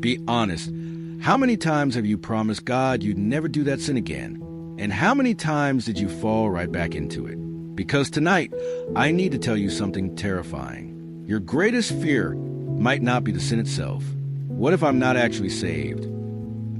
Be honest. How many times have you promised God you'd never do that sin again? And how many times did you fall right back into it? Because tonight, I need to tell you something terrifying. Your greatest fear might not be the sin itself. What if I'm not actually saved?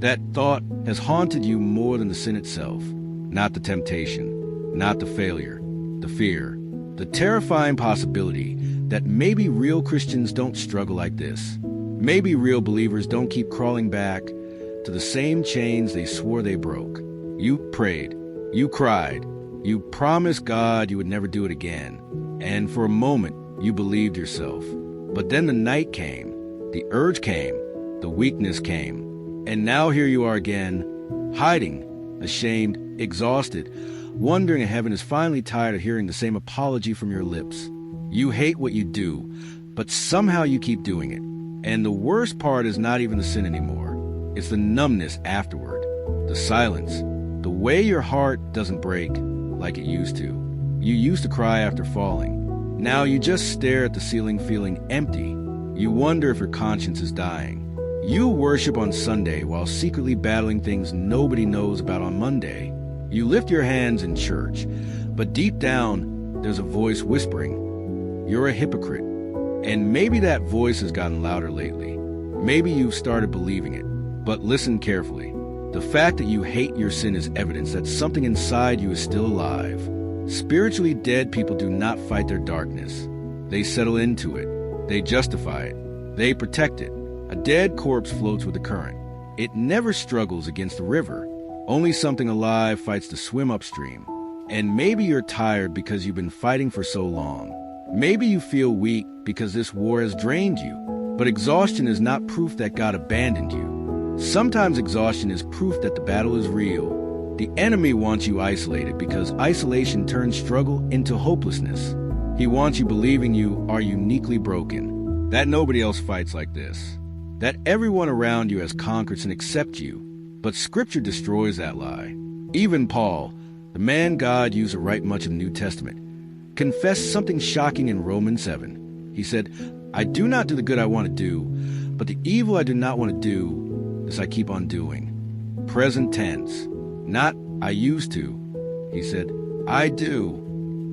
That thought has haunted you more than the sin itself. Not the temptation, not the failure, the fear, the terrifying possibility that maybe real Christians don't struggle like this. Maybe real believers don't keep crawling back to the same chains they swore they broke. You prayed, you cried, you promised God you would never do it again. And for a moment, you believed yourself. But then the night came, the urge came, the weakness came. And now here you are again, hiding, ashamed, exhausted, wondering if heaven is finally tired of hearing the same apology from your lips. You hate what you do, but somehow you keep doing it. And the worst part is not even the sin anymore. It's the numbness afterward, the silence, the way your heart doesn't break like it used to. You used to cry after falling. Now you just stare at the ceiling feeling empty. You wonder if your conscience is dying. You worship on Sunday while secretly battling things nobody knows about on Monday. You lift your hands in church, but deep down, there's a voice whispering, "You're a hypocrite." And maybe that voice has gotten louder lately. Maybe you've started believing it. But listen carefully. The fact that you hate your sin is evidence that something inside you is still alive. Spiritually dead people do not fight their darkness. They settle into it. They justify it. They protect it. A dead corpse floats with the current. It never struggles against the river. Only something alive fights to swim upstream. And maybe you're tired because you've been fighting for so long. Maybe you feel weak because this war has drained you. But exhaustion is not proof that God abandoned you. Sometimes exhaustion is proof that the battle is real. The enemy wants you isolated because isolation turns struggle into hopelessness. He wants you believing you are uniquely broken, that nobody else fights like this, that everyone around you has conquered and accepts you. But Scripture destroys that lie. Even Paul, the man God used to write much of the New Testament, confessed something shocking in Romans 7. He said, "I do not do the good I want to do, but the evil I do not want to do, this I keep on doing." Present tense. Not "I used to." He said, "I do."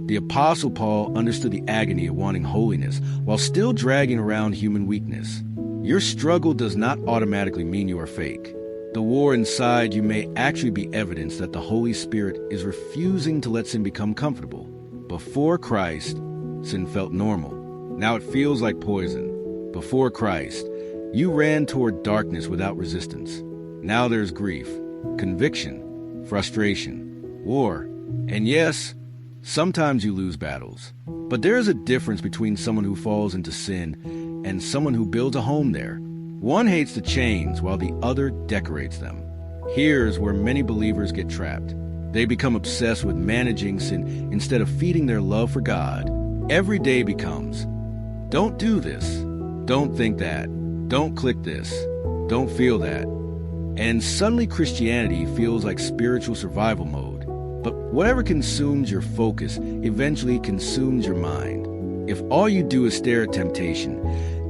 The Apostle Paul understood the agony of wanting holiness while still dragging around human weakness. Your struggle does not automatically mean you are fake. The war inside you may actually be evidence that the Holy Spirit is refusing to let sin become comfortable. Before Christ, sin felt normal. Now it feels like poison. Before Christ, you ran toward darkness without resistance. Now there's grief, conviction, frustration, war. And yes, sometimes you lose battles. But there is a difference between someone who falls into sin and someone who builds a home there. One hates the chains while the other decorates them. Here's where many believers get trapped. They become obsessed with managing sin instead of feeding their love for God. Every day becomes, don't do this, don't think that, don't click this, don't feel that. And suddenly Christianity feels like spiritual survival mode. But whatever consumes your focus eventually consumes your mind. If all you do is stare at temptation,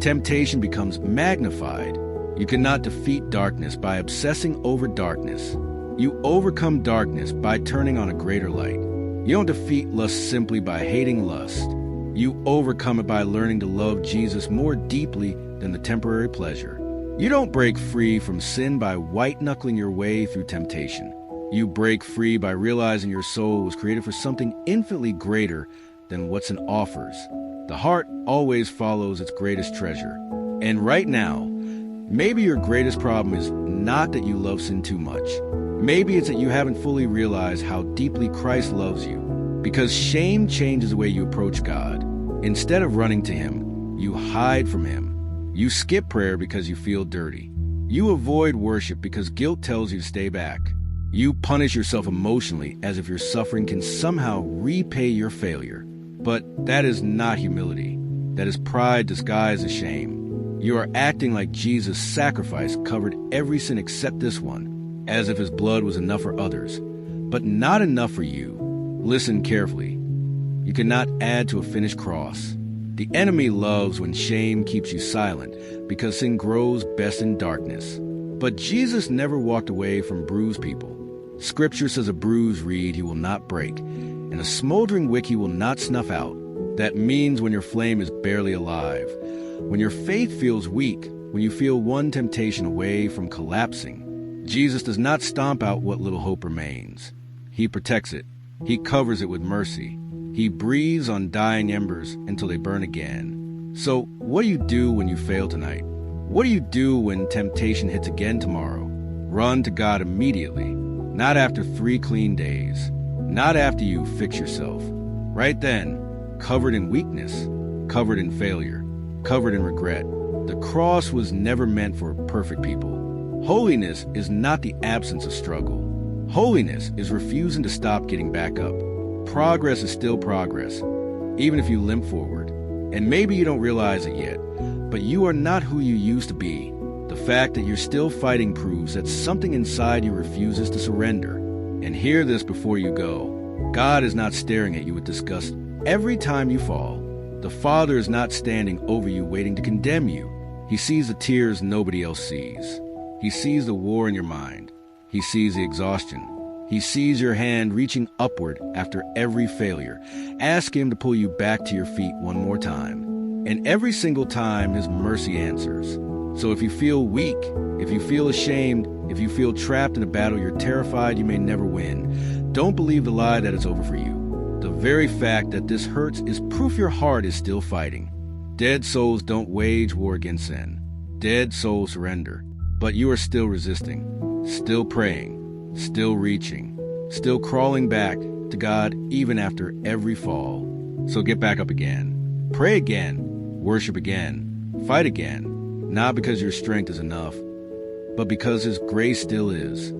temptation becomes magnified. You cannot defeat darkness by obsessing over darkness. You overcome darkness by turning on a greater light. You don't defeat lust simply by hating lust. You overcome it by learning to love Jesus more deeply than the temporary pleasure. You don't break free from sin by white-knuckling your way through temptation. You break free by realizing your soul was created for something infinitely greater than what's in offers. The heart always follows its greatest treasure. And right now, maybe your greatest problem is not that you love sin too much. Maybe it's that you haven't fully realized how deeply Christ loves you. Because shame changes the way you approach God. Instead of running to Him, you hide from Him. You skip prayer because you feel dirty. You avoid worship because guilt tells you to stay back. You punish yourself emotionally as if your suffering can somehow repay your failure. But that is not humility. That is pride disguised as shame. You are acting like Jesus' sacrifice covered every sin except this one, as if His blood was enough for others, but not enough for you. Listen carefully. You cannot add to a finished cross. The enemy loves when shame keeps you silent because sin grows best in darkness. But Jesus never walked away from bruised people. Scripture says a bruised reed he will not break, and a smoldering wick he will not snuff out. That means when your flame is barely alive, when your faith feels weak, when you feel one temptation away from collapsing, Jesus does not stomp out what little hope remains. He protects it. He covers it with mercy. He breathes on dying embers until they burn again. So, what do you do when you fail tonight? What do you do when temptation hits again tomorrow? Run to God immediately. Not after 3 clean days. Not after you fix yourself. Right then, covered in weakness, covered in failure, covered in regret. The cross was never meant for perfect people. Holiness is not the absence of struggle. Holiness is refusing to stop getting back up. Progress is still progress, even if you limp forward. And maybe you don't realize it yet, but you are not who you used to be. The fact that you're still fighting proves that something inside you refuses to surrender. And hear this before you go. God is not staring at you with disgust every time you fall. The Father is not standing over you waiting to condemn you. He sees the tears nobody else sees. He sees the war in your mind. He sees the exhaustion. He sees your hand reaching upward after every failure. Ask him to pull you back to your feet one more time. And every single time, his mercy answers. So if you feel weak, if you feel ashamed, if you feel trapped in a battle you're terrified you may never win, don't believe the lie that it's over for you. The very fact that this hurts is proof your heart is still fighting. Dead souls don't wage war against sin. Dead souls surrender. But you are still resisting, still praying, still reaching, still crawling back to God even after every fall. So get back up again. Pray again. Worship again. Fight again. Not because your strength is enough, but because his grace still is.